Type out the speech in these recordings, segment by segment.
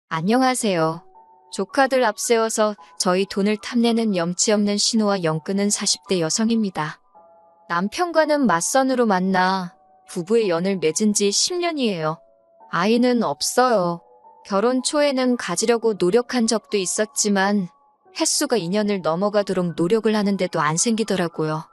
안녕하세요. 조카들 앞세워서 저희 돈을 탐내는 염치 없는 신우와 엮는 40대 여성입니다. 남편과는 맞선으로 만나 부부의 연을 맺은 지 10년이에요. 아이는 없어요. 결혼 초에는 가지려고 노력한 적도 있었지만 횟수가 2년을 넘어가도록 노력을 하는데도 안 생기더라고요.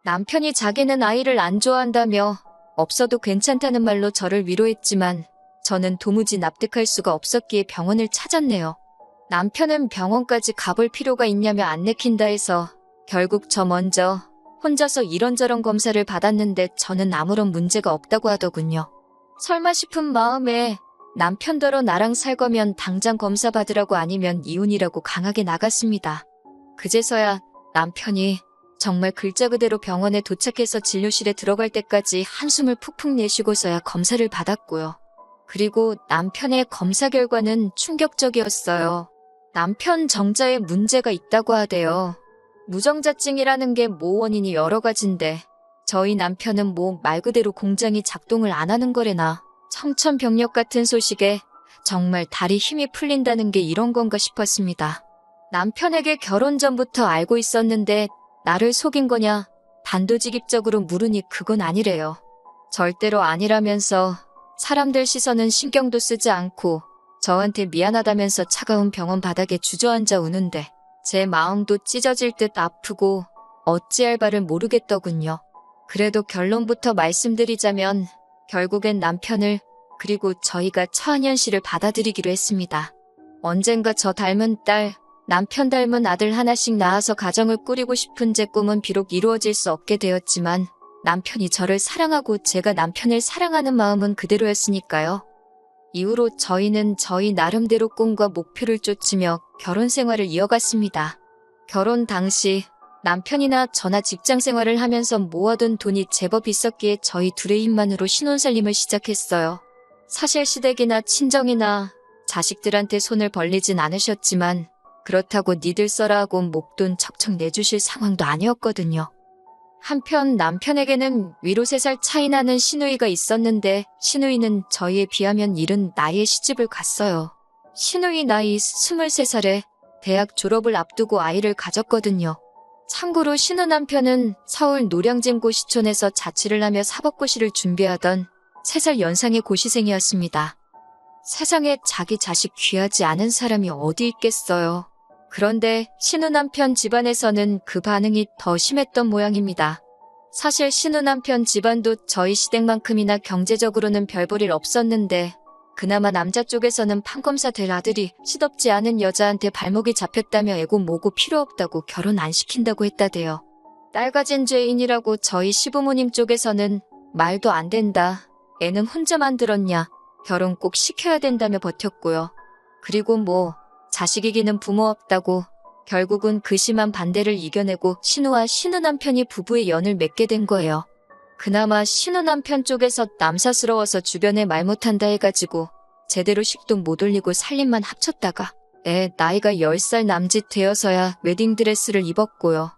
남편이 자기는 아이를 안 좋아한다며 없어도 괜찮다는 말로 저를 위로했지만 저는 도무지 납득할 수가 없었기에 병원을 찾았네요. 남편은 병원까지 가볼 필요가 있냐며 안 내킨다 해서 결국 저 먼저 혼자서 이런저런 검사를 받았는데 저는 아무런 문제가 없다고 하더군요. 설마 싶은 마음에 남편더러 나랑 살 거면 당장 검사 받으라고 아니면 이혼이라고 강하게 나갔습니다. 그제서야 남편이 정말 글자 그대로 병원에 도착해서 진료실에 들어갈 때까지 한숨을 푹푹 내쉬고서야 검사를 받았고요. 그리고 남편의 검사 결과는 충격적이었어요. 남편 정자에 문제가 있다고 하대요. 무정자증이라는 게 원인이 여러 가지인데 저희 남편은 말 그대로 공장이 작동을 안 하는 거래나 청천벽력 같은 소식에 정말 다리 힘이 풀린다는 게 이런 건가 싶었습니다. 남편에게 결혼 전부터 알고 있었는데 나를 속인 거냐 단도직입적으로 물으니 그건 아니래요. 절대로 아니라면서 사람들 시선은 신경도 쓰지 않고 저한테 미안하다면서 차가운 병원 바닥에 주저앉아 우는데 제 마음도 찢어질 듯 아프고 어찌할 바를 모르겠더군요. 그래도 결론부터 말씀드리자면 결국엔 남편을 그리고 저희가 처한 현실을 받아들이기로 했습니다. 언젠가 저 닮은 딸, 남편 닮은 아들 하나씩 낳아서 가정을 꾸리고 싶은 제 꿈은 비록 이루어질 수 없게 되었지만 남편이 저를 사랑하고 제가 남편을 사랑하는 마음은 그대로였으니까요. 이후로 저희는 저희 나름대로 꿈과 목표를 쫓으며 결혼 생활을 이어갔습니다. 결혼 당시 남편이나 저나 직장 생활을 하면서 모아둔 돈이 제법 있었기에 저희 둘의 힘만으로 신혼살림을 시작했어요. 사실 시댁이나 친정이나 자식들한테 손을 벌리진 않으셨지만 그렇다고 니들 써라 하고 목돈 척척 내주실 상황도 아니었거든요. 한편 남편에게는 위로 3살 차이 나는 시누이가 있었는데 시누이는 저희에 비하면 이른 나이에 시집을 갔어요. 시누이 나이 23살에 대학 졸업을 앞두고 아이를 가졌거든요. 참고로 신우 남편은 서울 노량진 고시촌에서 자취를 하며 사법고시를 준비하던 3살 연상의 고시생이었습니다. 세상에 자기 자식 귀하지 않은 사람이 어디 있겠어요. 그런데 신우 남편 집안에서는 그 반응이 더 심했던 모양입니다. 사실 신우 남편 집안도 저희 시댁만큼이나 경제적으로는 별 볼 일 없었는데 그나마 남자 쪽에서는 판검사 될 아들이 시덥지 않은 여자한테 발목이 잡혔다며 애고 뭐고 필요 없다고 결혼 안 시킨다고 했다대요. 딸 가진 죄인이라고 저희 시부모님 쪽에서는 말도 안 된다. 애는 혼자 만들었냐. 결혼 꼭 시켜야 된다며 버텼고요. 그리고 자식 이기는 부모 없다고 결국은 그 심한 반대를 이겨내고 신우와 신우 남편이 부부의 연을 맺게 된 거예요. 그나마 신우 남편 쪽에서 남사스러워서 주변에 말 못한다 해가지고 제대로 식도 못 올리고 살림만 합쳤다가 나이가 10살 남짓 되어서야 웨딩드레스를 입었고요.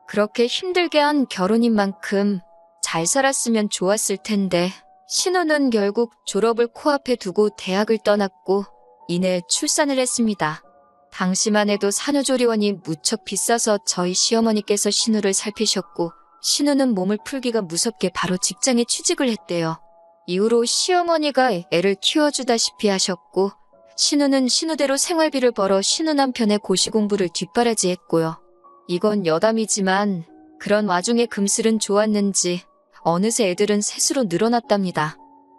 그렇게 힘들게 한 결혼인 만큼 잘 살았으면 좋았을 텐데 신우는 결국 졸업을 코앞에 두고 대학을 떠났고 이내 출산을 했습니다. 당시만 해도 산후조리원이 무척 비싸서 저희 시어머니께서 신우를 살피셨고 신우는 몸을 풀기가 무섭게 바로 직장에 취직을 했대요. 이후로 시어머니가 애를 키워주다시피 하셨고 신우는 신우대로 생활비를 벌어 신우 남편의 고시 공부를 뒷바라지했고요. 이건 여담이지만 그런 와중에 금슬은 좋았는지 어느새 애들은 셋으로 늘어났답니다.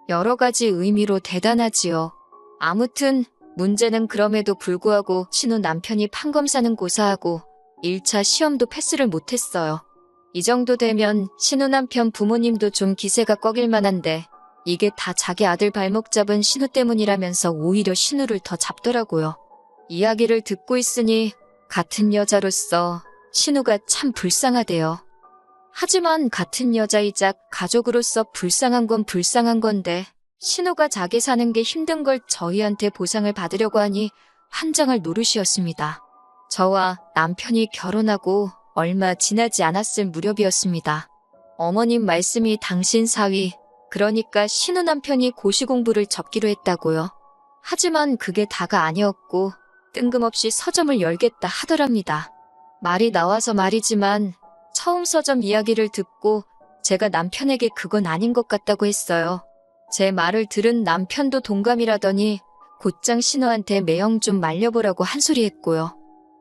여러 가지 의미로 대단하지요. 아무튼 문제는 그럼에도 불구하고 신우 남편이 판검사는 고사하고 1차 시험도 패스를 못했어요. 이 정도 되면 신우 남편 부모님도 좀 기세가 꺾일 만한데 이게 다 자기 아들 발목 잡은 신우 때문이라면서 오히려 신우를 더 잡더라고요. 이야기를 듣고 있으니 같은 여자로서 신우가 참 불쌍하대요. 하지만 같은 여자이자 가족으로서 불쌍한 건 불쌍한 건데 신우가 자기 사는 게 힘든 걸 저희한테 보상을 받으려고 하니 환장할 노릇이었습니다. 저와 남편이 결혼하고 얼마 지나지 않았을 무렵이었습니다. 어머님 말씀이 당신 사위, 그러니까 신우 남편이 고시 공부를 접기로 했다고요. 하지만 그게 다가 아니었고 뜬금없이 서점을 열겠다 하더랍니다. 말이 나와서 말이지만 처음 서점 이야기를 듣고 제가 남편에게 그건 아닌 것 같다고 했어요. 제 말을 들은 남편도 동감이라더니 곧장 신우한테 매형 좀 말려보라고 한 소리 했고요.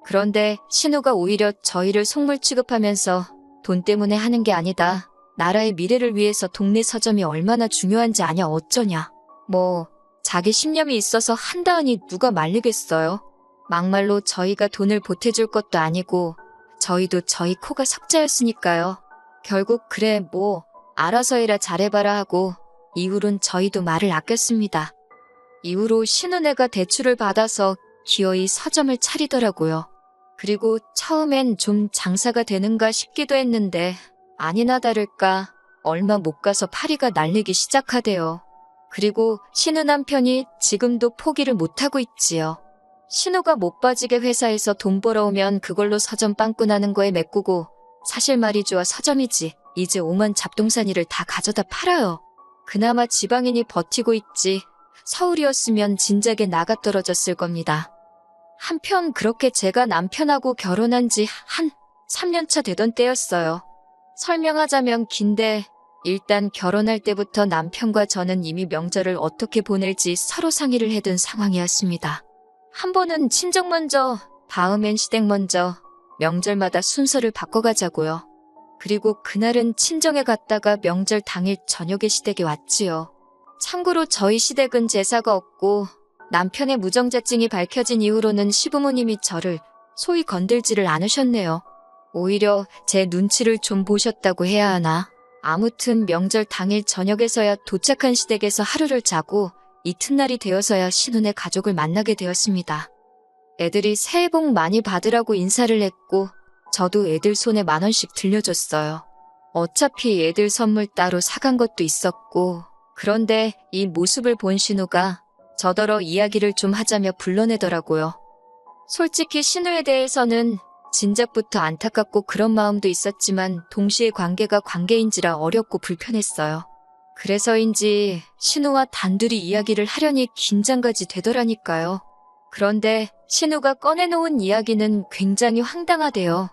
그런데 신우가 오히려 저희를 속물 취급하면서 돈 때문에 하는 게 아니다. 나라의 미래를 위해서 동네 서점이 얼마나 중요한지 아냐 어쩌냐. 뭐 자기 신념이 있어서 한다하니 누가 말리겠어요. 막말로 저희가 돈을 보태줄 것도 아니고 저희도 저희 코가 석자였으니까요. 결국 그래 뭐 알아서 해라 잘해봐라 하고 이후론 저희도 말을 아꼈습니다. 이후로 신우네가 대출을 받아서 기어이 서점을 차리더라고요. 그리고 처음엔 좀 장사가 되는가 싶기도 했는데 아니나 다를까 얼마 못 가서 파리가 날리기 시작하대요. 그리고 신우 남편이 지금도 포기를 못하고 있지요. 신우가 못 빠지게 회사에서 돈 벌어오면 그걸로 서점 빵꾸나는 거에 메꾸고 사실 말이죠 서점이지 이제 오만 잡동사니를 다 가져다 팔아요. 그나마 지방인이 버티고 있지 서울이었으면 진작에 나가떨어졌을 겁니다. 한편 그렇게 제가 남편하고 결혼한 지 한 3년차 되던 때였어요. 설명하자면 긴데 일단 결혼할 때부터 남편과 저는 이미 명절을 어떻게 보낼지 서로 상의를 해둔 상황이었습니다. 한 번은 친정 먼저, 다음엔 시댁 먼저, 명절마다 순서를 바꿔가자고요. 그리고 그날은 친정에 갔다가 명절 당일 저녁에 시댁에 왔지요. 참고로 저희 시댁은 제사가 없고 남편의 무정자증이 밝혀진 이후로는 시부모님이 저를 소위 건들지를 않으셨네요. 오히려 제 눈치를 좀 보셨다고 해야 하나. 아무튼 명절 당일 저녁에서야 도착한 시댁에서 하루를 자고 이튿날이 되어서야 신혼의 가족을 만나게 되었습니다. 애들이 새해 복 많이 받으라고 인사를 했고 저도 애들 손에 10,000원씩 들려줬어요. 어차피 애들 선물 따로 사간 것도 있었고 그런데 이 모습을 본 신우가 저더러 이야기를 좀 하자며 불러내더라고요. 솔직히 신우에 대해서는 진작부터 안타깝고 그런 마음도 있었지만 동시에 관계가 관계인지라 어렵고 불편했어요. 그래서인지 신우와 단둘이 이야기를 하려니 긴장까지 되더라니까요. 그런데 신우가 꺼내놓은 이야기는 굉장히 황당하대요.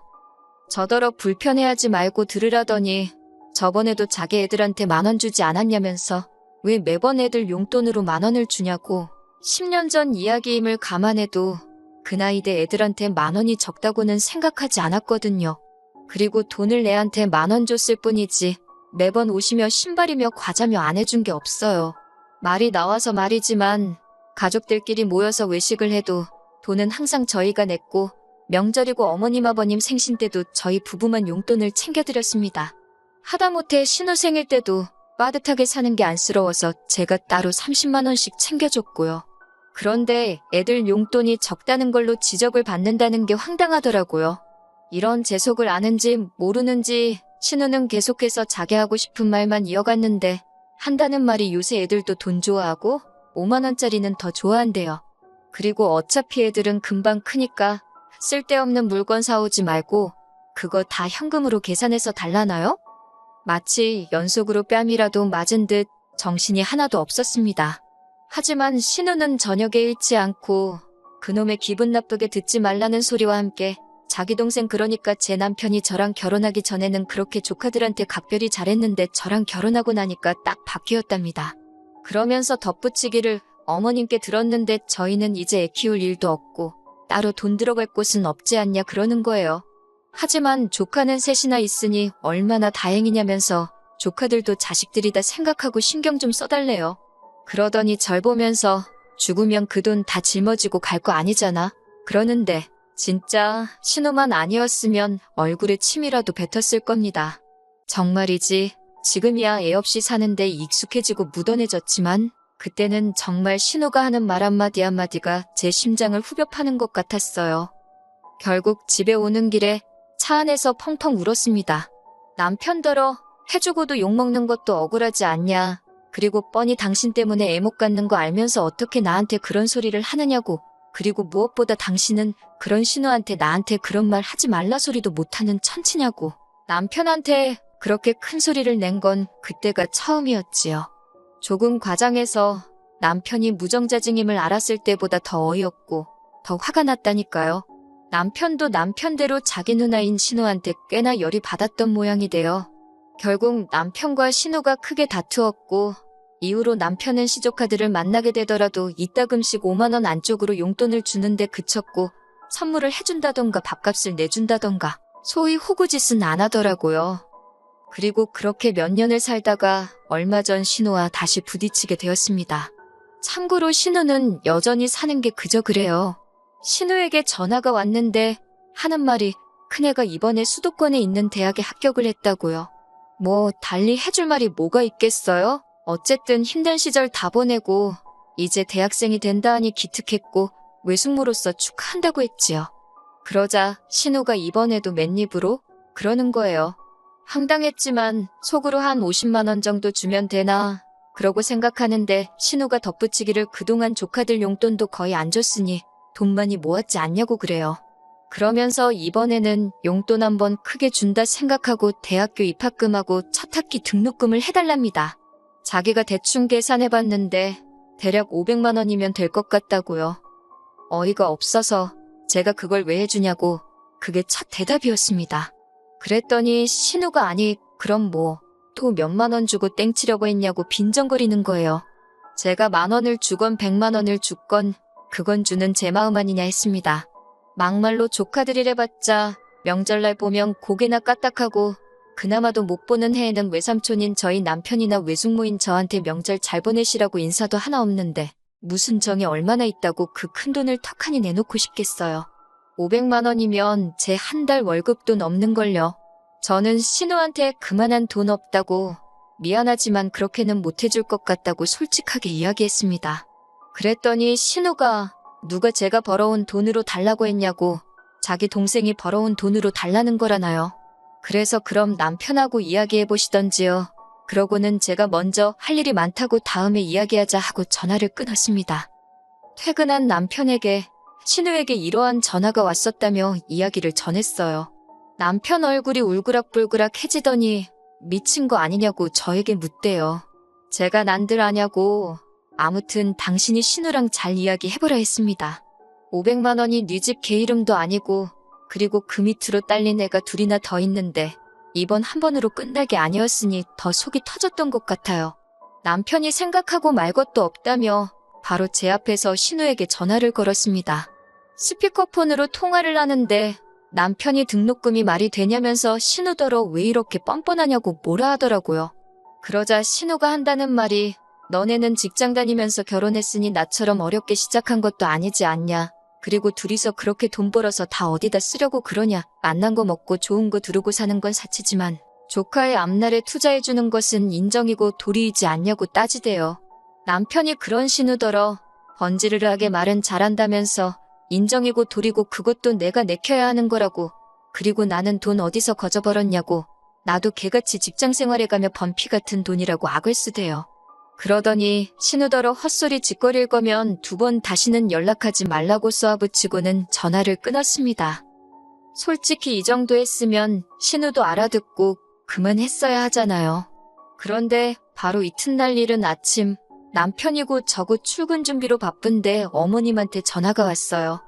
저더러 불편해하지 말고 들으라더니 저번에도 자기 애들한테 10,000원 주지 않았냐면서 왜 매번 애들 용돈으로 10,000원을 주냐고 10년 전 이야기임을 감안해도 그 나이대 애들한테 10,000원이 적다고는 생각하지 않았거든요. 그리고 돈을 애한테 10,000원 줬을 뿐이지 매번 옷이며 신발이며 과자며 안 해준 게 없어요. 말이 나와서 말이지만 가족들끼리 모여서 외식을 해도 돈은 항상 저희가 냈고 명절이고 어머님 아버님 생신 때도 저희 부부만 용돈을 챙겨드렸습니다. 하다못해 신우 생일 때도 빠듯하게 사는 게 안쓰러워서 제가 따로 30만 원씩 챙겨줬고요. 그런데 애들 용돈이 적다는 걸로 지적을 받는다는 게 황당하더라고요. 이런 재속을 아는지 모르는지 신우는 계속해서 자기 하고 싶은 말만 이어갔는데 한다는 말이 요새 애들도 돈 좋아하고 5만 원짜리는 더 좋아한대요. 그리고 어차피 애들은 금방 크니까 쓸데없는 물건 사오지 말고 그거 다 현금으로 계산해서 달라나요? 마치 연속으로 뺨이라도 맞은 듯 정신이 하나도 없었습니다. 하지만 신우는 저녁에 잃지 않고 그놈의 기분 나쁘게 듣지 말라는 소리와 함께 자기 동생 그러니까 제 남편이 저랑 결혼하기 전에는 그렇게 조카들한테 각별히 잘했는데 저랑 결혼하고 나니까 딱 바뀌었답니다. 그러면서 덧붙이기를 어머님께 들었는데 저희는 이제 애 키울 일도 없고 따로 돈 들어갈 곳은 없지 않냐 그러는 거예요. 하지만 조카는 셋이나 있으니 얼마나 다행이냐면서 조카들도 자식들이다 생각하고 신경 좀 써달래요. 그러더니 절 보면서 죽으면 그 돈 다 짊어지고 갈 거 아니잖아. 그러는데 진짜 신우만 아니었으면 얼굴에 침이라도 뱉었을 겁니다. 정말이지 지금이야 애 없이 사는데 익숙해지고 묻어내졌지만 그때는 정말 신우가 하는 말 한마디 한마디가 제 심장을 후벼 파는 것 같았어요. 결국 집에 오는 길에 차 안에서 펑펑 울었습니다. 남편더러 해주고도 욕먹는 것도 억울하지 않냐. 그리고 뻔히 당신 때문에 애 못 갖는 거 알면서 어떻게 나한테 그런 소리를 하느냐고. 그리고 무엇보다 당신은 그런 신우한테 나한테 그런 말 하지 말라 소리도 못하는 천치냐고. 남편한테 그렇게 큰 소리를 낸 건 그때가 처음이었지요. 조금 과장해서 남편이 무정자증임을 알았을 때보다 더 어이없고 더 화가 났다니까요. 남편도 남편대로 자기 누나인 신우한테 꽤나 열이 받았던 모양이 돼요. 결국 남편과 신우가 크게 다투었고 이후로 남편은 시조카들을 만나게 되더라도 이따금씩 5만 원 안쪽으로 용돈을 주는데 그쳤고 선물을 해준다던가 밥값을 내준다던가 소위 호구짓은 안 하더라고요. 그리고 그렇게 몇 년을 살다가 얼마 전 신우와 다시 부딪히게 되었습니다. 참고로 신우는 여전히 사는 게 그저 그래요. 신우에게 전화가 왔는데 하는 말이 큰애가 이번에 수도권에 있는 대학에 합격을 했다고요. 뭐 달리 해줄 말이 뭐가 있겠어요? 어쨌든 힘든 시절 다 보내고 이제 대학생이 된다 하니 기특했고 외숙모로서 축하한다고 했지요. 그러자 신우가 이번에도 맨입으로 그러는 거예요. 황당했지만 속으로 한 50만 원 정도 주면 되나 그러고 생각하는데 신우가 덧붙이기를 그동안 조카들 용돈도 거의 안 줬으니 돈 많이 모았지 않냐고 그래요. 그러면서 이번에는 용돈 한번 크게 준다 생각하고 대학교 입학금하고 첫 학기 등록금을 해달랍니다. 자기가 대충 계산해봤는데 대략 500만 원이면 될 것 같다고요. 어이가 없어서 제가 그걸 왜 해주냐고 그게 첫 대답이었습니다. 그랬더니 신우가 아니 그럼 뭐 또 몇만 원 주고 땡치려고 했냐고 빈정거리는 거예요. 제가 10,000원을 주건 100만 원을 줬건 그건 주는 제 마음 아니냐 했습니다. 막말로 조카들이래봤자 명절날 보면 고개나 까딱하고 그나마도 못 보는 해에는 외삼촌인 저희 남편이나 외숙모인 저한테 명절 잘 보내시라고 인사도 하나 없는데 무슨 정이 얼마나 있다고 그 큰돈을 턱하니 내놓고 싶겠어요. 500만 원이면 제 한 달 월급도 넘는걸요. 저는 신우한테 그만한 돈 없다고 미안하지만 그렇게는 못해줄 것 같다고 솔직하게 이야기했습니다. 그랬더니 신우가 누가 제가 벌어온 돈으로 달라고 했냐고 자기 동생이 벌어온 돈으로 달라는 거라나요. 그래서 그럼 남편하고 이야기해보시던지요. 그러고는 제가 먼저 할 일이 많다고 다음에 이야기하자 하고 전화를 끊었습니다. 퇴근한 남편에게 신우에게 이러한 전화가 왔었다며 이야기를 전했어요. 남편 얼굴이 울그락불그락해지더니 미친 거 아니냐고 저에게 묻대요. 제가 난들 아냐고 아무튼 당신이 신우랑 잘 이야기해보라 했습니다. 500만 원이 네 집 개 이름도 아니고 그리고 그 밑으로 딸린 애가 둘이나 더 있는데 이번 한 번으로 끝날 게 아니었으니 더 속이 터졌던 것 같아요. 남편이 생각하고 말 것도 없다며 바로 제 앞에서 신우에게 전화를 걸었습니다. 스피커폰으로 통화를 하는데 남편이 등록금이 말이 되냐면서 신우더러 왜 이렇게 뻔뻔하냐고 뭐라 하더라고요. 그러자 신우가 한다는 말이 너네는 직장 다니면서 결혼했으니 나처럼 어렵게 시작한 것도 아니지 않냐. 그리고 둘이서 그렇게 돈 벌어서 다 어디다 쓰려고 그러냐. 만난 거 먹고 좋은 거 두르고 사는 건 사치지만 조카의 앞날에 투자해주는 것은 인정이고 도리이지 않냐고 따지대요. 남편이 그런 신우더러 번지르르하게 말은 잘한다면서 인정이고 도리고 그것도 내가 내켜야 하는 거라고. 그리고 나는 돈 어디서 거저벌었냐고. 나도 개같이 직장생활에 가며 번 피 같은 돈이라고 악을 쓰대요. 그러더니 신우더러 헛소리 짓거릴 거면 2번 다시는 연락하지 말라고 쏘아붙이고는 전화를 끊었습니다. 솔직히 이 정도 했으면 신우도 알아듣고 그만했어야 하잖아요. 그런데 바로 이튿날 이른 아침 남편이고 저고 출근 준비로 바쁜데 어머님한테 전화가 왔어요.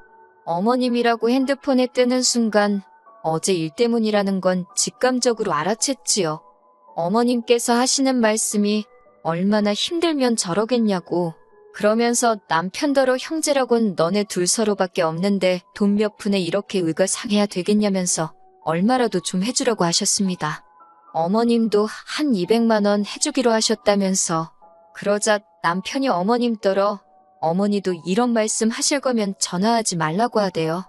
어머님이라고 핸드폰에 뜨는 순간 어제 일 때문이라는 건 직감적으로 알아챘지요. 어머님께서 하시는 말씀이 얼마나 힘들면 저러겠냐고. 그러면서 남편더러 형제라곤 너네 둘 서로밖에 없는데 돈 몇 푼에 이렇게 의가 상해야 되겠냐면서 얼마라도 좀 해주라고 하셨습니다. 어머님도 한 200만 원 해주기로 하셨다면서. 그러자 남편이 어머님더러 어머니도 이런 말씀 하실 거면 전화하지 말라고 하대요.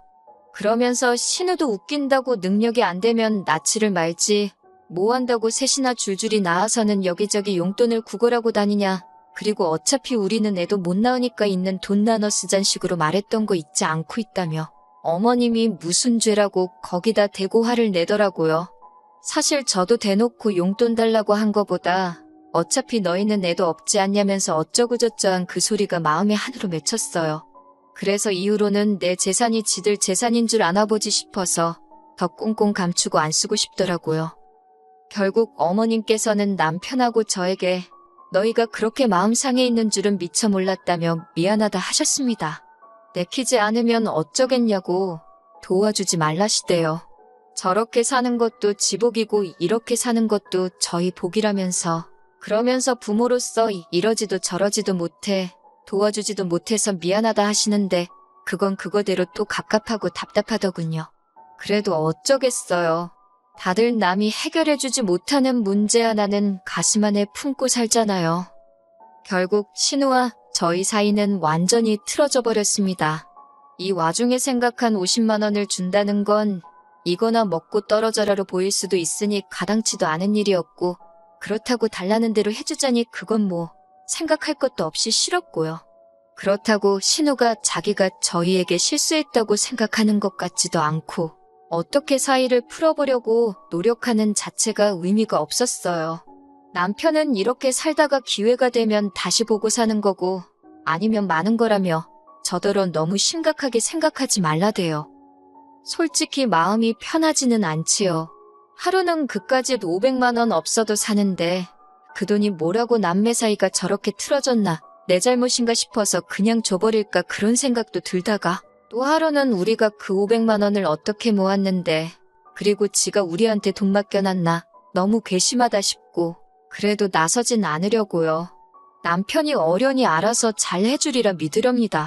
그러면서 신우도 웃긴다고 능력이 안 되면 낯을 말지 뭐 한다고 셋이나 줄줄이 나와서는 여기저기 용돈을 구걸하고 다니냐. 그리고 어차피 우리는 애도 못 낳으니까 있는 돈 나눠 쓰잔 식으로 말했던 거 잊지 않고 있다며 어머님이 무슨 죄라고 거기다 대고 화를 내더라고요. 사실 저도 대놓고 용돈 달라고 한 거보다 어차피 너희는 애도 없지 않냐면서 어쩌고저쩌한 그 소리가 마음에 한으로 맺혔어요. 그래서 이후로는 내 재산이 지들 재산인 줄 아나보지 싶어서 더 꽁꽁 감추고 안 쓰고 싶더라고요. 결국 어머님께서는 남편하고 저에게 너희가 그렇게 마음 상해 있는 줄은 미처 몰랐다며 미안하다 하셨습니다. 내키지 않으면 어쩌겠냐고 도와주지 말라시대요. 저렇게 사는 것도 지복이고 이렇게 사는 것도 저희 복이라면서 그러면서 부모로서 이러지도 저러지도 못해 도와주지도 못해서 미안하다 하시는데 그건 그거대로 또 갑갑하고 답답하더군요. 그래도 어쩌겠어요. 다들 남이 해결해주지 못하는 문제 하나는 가슴 안에 품고 살잖아요. 결국 신우와 저희 사이는 완전히 틀어져 버렸습니다. 이 와중에 생각한 50만 원을 준다는 건 이거나 먹고 떨어져라로 보일 수도 있으니 가당치도 않은 일이었고 그렇다고 달라는 대로 해주자니 그건 뭐 생각할 것도 없이 싫었고요. 그렇다고 신우가 자기가 저희에게 실수했다고 생각하는 것 같지도 않고 어떻게 사이를 풀어보려고 노력하는 자체가 의미가 없었어요. 남편은 이렇게 살다가 기회가 되면 다시 보고 사는 거고 아니면 마는 거라며 저더러 너무 심각하게 생각하지 말라대요. 솔직히 마음이 편하지는 않지요. 하루는 그까짓 500만 원 없어도 사는데 그 돈이 뭐라고 남매 사이가 저렇게 틀어졌나 내 잘못인가 싶어서 그냥 줘버릴까 그런 생각도 들다가 또 하루는 우리가 그 500만 원을 어떻게 모았는데 그리고 지가 우리한테 돈 맡겨놨나 너무 괘씸하다 싶고 그래도 나서진 않으려고요. 남편이 어련히 알아서 잘 해주리라 믿으렵니다.